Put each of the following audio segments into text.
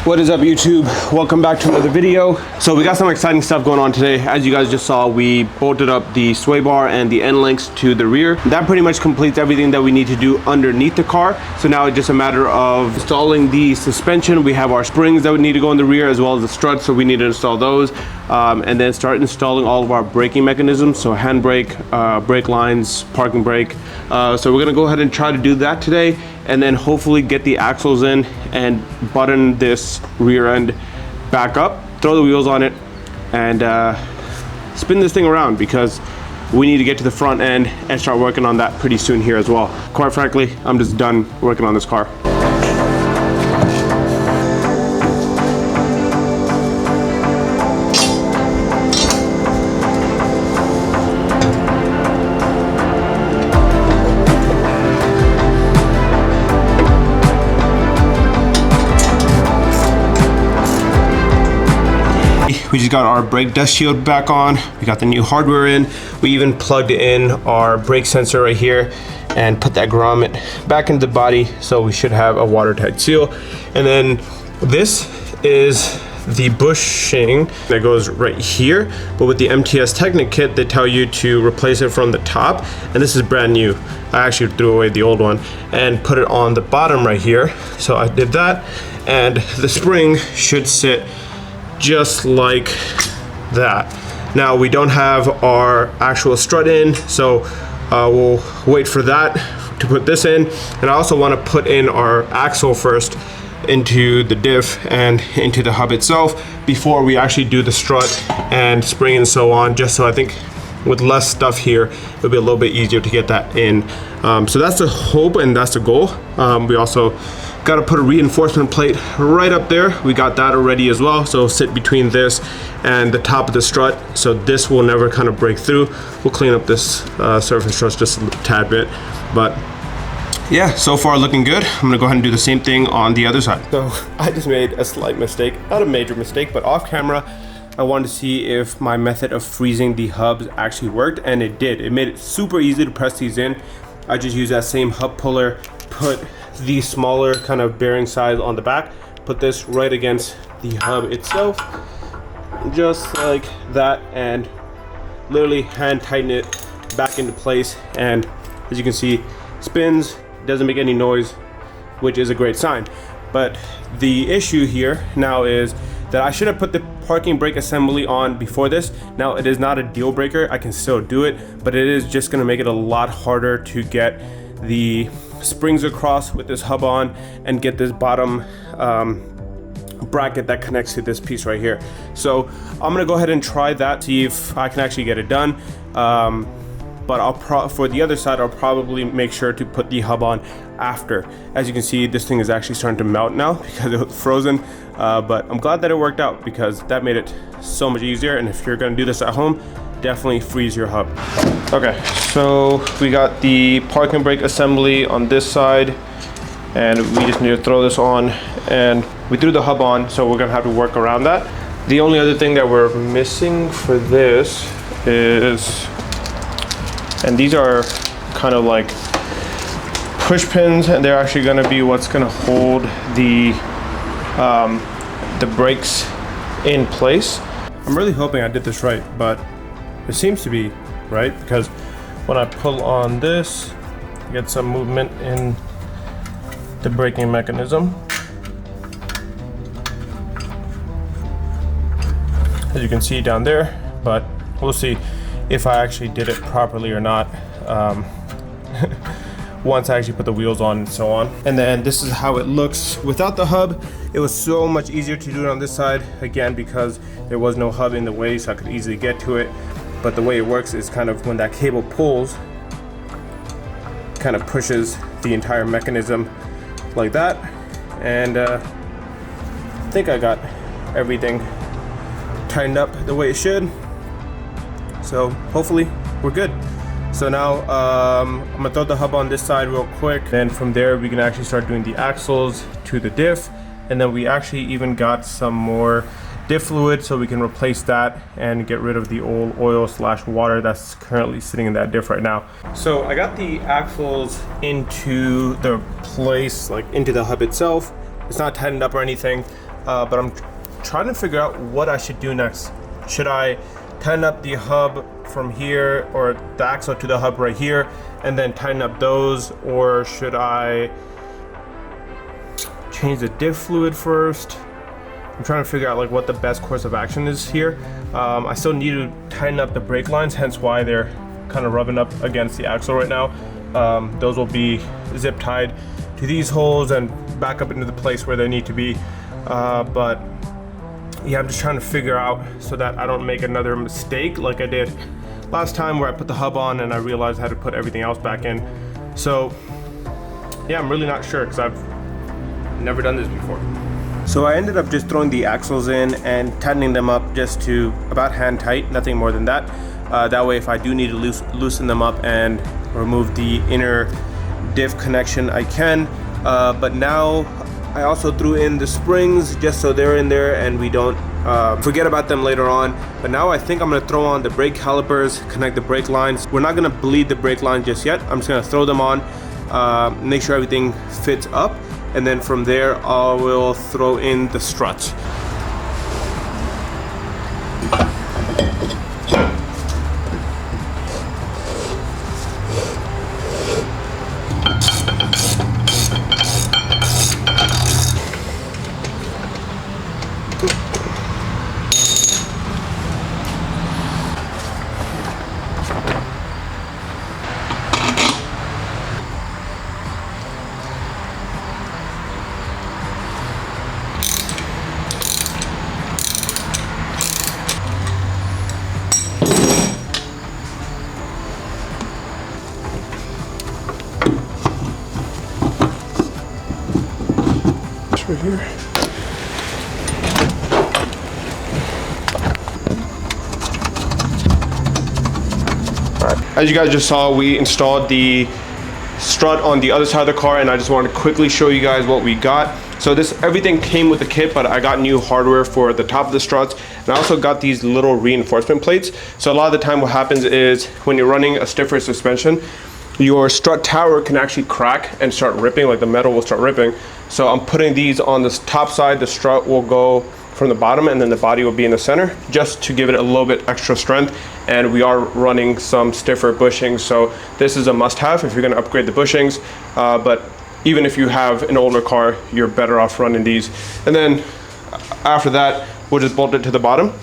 What is up, YouTube? Welcome back to another video. So we got some exciting stuff going on today. As you guys just saw, we bolted up the sway bar and the end links to the rear. That pretty much completes everything that we need to do underneath the car. So now it's just a matter of installing the suspension. We have our springs that would need to go in the rear, as well as the struts, so we need to install those. And then start installing all of our braking mechanisms, so handbrake, brake lines, parking brake. So we're gonna go ahead and try to do that today, and then hopefully get the axles in and button this rear end back up, throw the wheels on it, and spin this thing around, because we need to get to the front end and start working on that pretty soon here as well. Quite frankly, I'm just done working on this car. We just got our brake dust shield back on. We got the new hardware in. We even plugged in our brake sensor right here and put that grommet back into the body, so we should have a watertight seal. And then this is the bushing that goes right here, but with the MTS Technic kit, they tell you to replace it from the top, and this is brand new. I actually threw away the old one and put it on the bottom right here. So I did that, and the spring should sit just like that. Now we don't have our actual strut in, so we'll wait for that to put this in. And I also want to put in our axle first into the diff and into the hub itself before we actually do the strut and spring and so on, just so I think with less stuff here it'll be a little bit easier to get that in. So that's the hope and that's the goal. We also got to put a reinforcement plate right up there. We got that already as well, so sit between this and the top of the strut, so this will never kind of break through. We'll clean up this surface strut just a tad bit, but yeah, so far looking good. I'm gonna go ahead and do the same thing on the other side. So I just made a slight mistake, not a major mistake, but off camera I wanted to see if my method of freezing the hubs actually worked, and it did. It made it super easy to press these in. I just used that same hub puller, put the smaller kind of bearing size on the back, put this right against the hub itself, just like that, and literally hand tighten it back into place. And as you can see, spins, doesn't make any noise, which is a great sign. But the issue here now is that I should have put the parking brake assembly on before this. Now it is not a deal breaker, I can still do it, but it is just gonna make it a lot harder to get the springs across with this hub on and get this bottom bracket that connects to this piece right here. So I'm gonna go ahead and try that, see if I can actually get it done. But for the other side, I'll probably make sure to put the hub on after. As you can see, this thing is actually starting to melt now because it was frozen. But I'm glad that it worked out, because that made it so much easier. And if you're gonna do this at home, definitely freeze your hub. Okay, so we got the parking brake assembly on this side, and we just need to throw this on, and we threw the hub on, so we're gonna have to work around that. The only other thing that we're missing for this is, and these are kind of like push pins, and they're actually gonna be what's gonna hold the brakes in place. I'm really hoping I did this right, but it seems to be right, because when I pull on this, I get some movement in the braking mechanism. As you can see down there, but we'll see if I actually did it properly or not once I actually put the wheels on and so on. And then this is how it looks without the hub. It was so much easier to do it on this side, again, because there was no hub in the way, so I could easily get to it. But the way it works is kind of when that cable pulls, kind of pushes the entire mechanism like that. And I think I got everything tightened up the way it should. So hopefully we're good. So now I'm gonna throw the hub on this side real quick. Then from there we can actually start doing the axles to the diff. And then we actually even got some more diff fluid, so we can replace that and get rid of the old oil / water that's currently sitting in that diff right now. So I got the axles into the place, like into the hub itself. It's not tightened up or anything, but I'm trying to figure out what I should do next. Should I tighten up the hub from here, or the axle to the hub right here, and then tighten up those, or should I change the diff fluid first? I'm trying to figure out like what the best course of action is here. I still need to tighten up the brake lines, hence why they're kind of rubbing up against the axle right now. Those will be zip tied to these holes and back up into the place where they need to be. But yeah, I'm just trying to figure out so that I don't make another mistake like I did last time, where I put the hub on and I realized I had to put everything else back in. So yeah, I'm really not sure because I've never done this before. So I ended up just throwing the axles in and tightening them up just to about hand tight, nothing more than that. That way if I do need to loosen them up and remove the inner diff connection, I can. But now I also threw in the springs just so they're in there and we don't forget about them later on. But now I think I'm gonna throw on the brake calipers, connect the brake lines. We're not gonna bleed the brake line just yet. I'm just gonna throw them on, make sure everything fits up. And then from there, I will throw in the struts. Right here. Alright, as you guys just saw, we installed the strut on the other side of the car, and I just wanted to quickly show you guys what we got. So everything came with the kit, but I got new hardware for the top of the struts, and I also got these little reinforcement plates. So a lot of the time what happens is when you're running a stiffer suspension, your strut tower can actually crack and start ripping, like the metal will start ripping. So I'm putting these on the top side. The strut will go from the bottom and then the body will be in the center, just to give it a little bit extra strength. And we are running some stiffer bushings, so this is a must-have if you're going to upgrade the bushings. But even if you have an older car, you're better off running these. And then after that, we'll just bolt it to the bottom,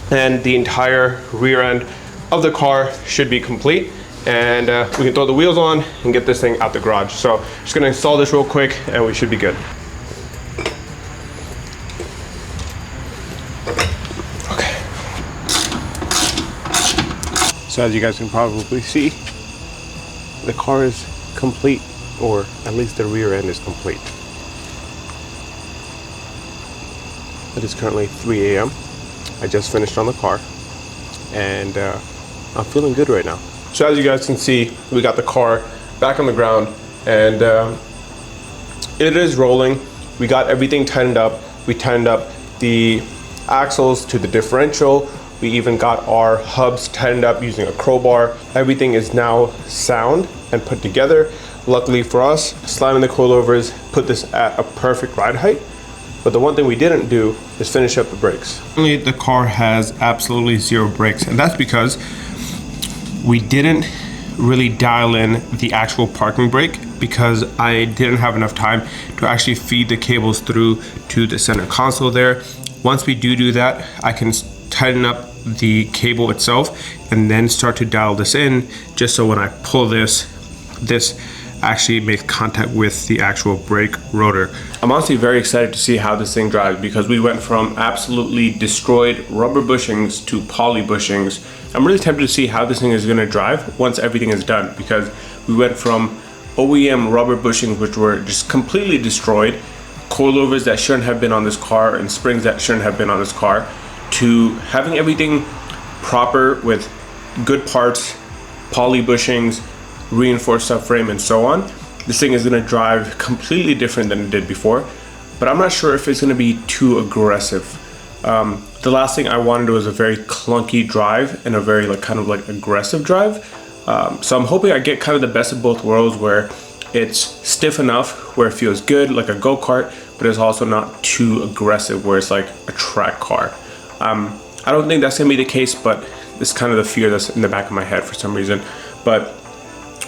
and the entire rear end of the car should be complete. And we can throw the wheels on and get this thing out the garage. So just gonna install this real quick and we should be good. Okay. So as you guys can probably see, the car is complete, or at least the rear end is complete. It is currently 3 a.m. I just finished on the car, and I'm feeling good right now. So as you guys can see, we got the car back on the ground, and it is rolling. We got everything tightened up. We tightened up the axles to the differential. We even got our hubs tightened up using a crowbar. Everything is now sound and put together. Luckily for us, slamming the coilovers put this at a perfect ride height. But the one thing we didn't do is finish up the brakes. The car has absolutely zero brakes, and that's because we didn't really dial in the actual parking brake, because I didn't have enough time to actually feed the cables through to the center console there. Once we do that, I can tighten up the cable itself and then start to dial this in, just so when I pull this actually makes contact with the actual brake rotor. I'm honestly very excited to see how this thing drives, because we went from absolutely destroyed rubber bushings to poly bushings. I'm really tempted to see how this thing is going to drive once everything is done, because we went from OEM rubber bushings, which were just completely destroyed, coilovers that shouldn't have been on this car and springs that shouldn't have been on this car, to having everything proper with good parts, poly bushings, reinforced subframe, and so on. This thing is going to drive completely different than it did before, but I'm not sure if it's going to be too aggressive. The last thing I wanted was a very clunky drive and a very kind of aggressive drive. So I'm hoping I get kind of the best of both worlds, where it's stiff enough where it feels good like a go-kart, but it's also not too aggressive where it's like a track car. I don't think that's gonna be the case, but it's kind of the fear that's in the back of my head for some reason. But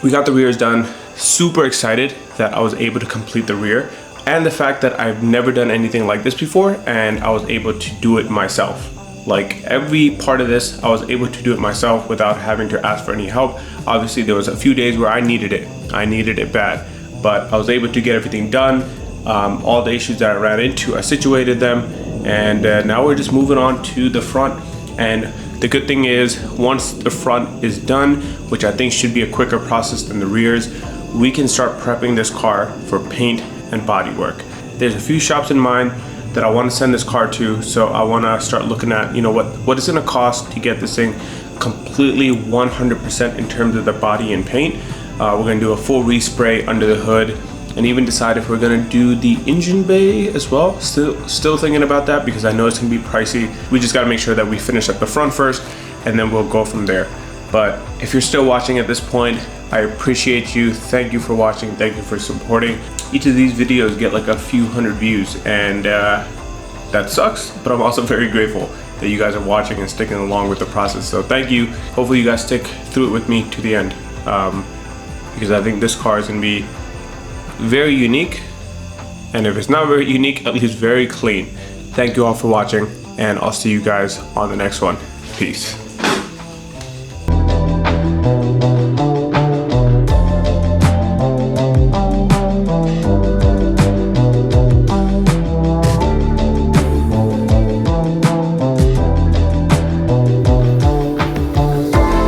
we got the rears done. Super excited that I was able to complete the rear, and the fact that I've never done anything like this before and I was able to do it myself. Like every part of this, I was able to do it myself without having to ask for any help. Obviously there was a few days where I needed it bad, but I was able to get everything done. All the issues that I ran into, I situated them, and now we're just moving on to the front. And the good thing is, once the front is done, which I think should be a quicker process than the rears, we can start prepping this car for paint and body work. There's a few shops in mind that I want to send this car to, so I want to start looking at, you know, what it's going to cost to get this thing completely 100% in terms of the body and paint. We're going to do a full respray under the hood, and even decide if we're going to do the engine bay as well. Still thinking about that, because I know it's going to be pricey. We just got to make sure that we finish up the front first, and then we'll go from there. But if you're still watching at this point, I appreciate you. Thank you for watching. Thank you for supporting. Each of these videos get like a few hundred views, and that sucks, but I'm also very grateful that you guys are watching and sticking along with the process. So thank you. Hopefully you guys stick through it with me to the end, because I think this car is going to be very unique, and if it's not very unique, at least very clean. Thank you all for watching, and I'll see you guys on the next one. Peace.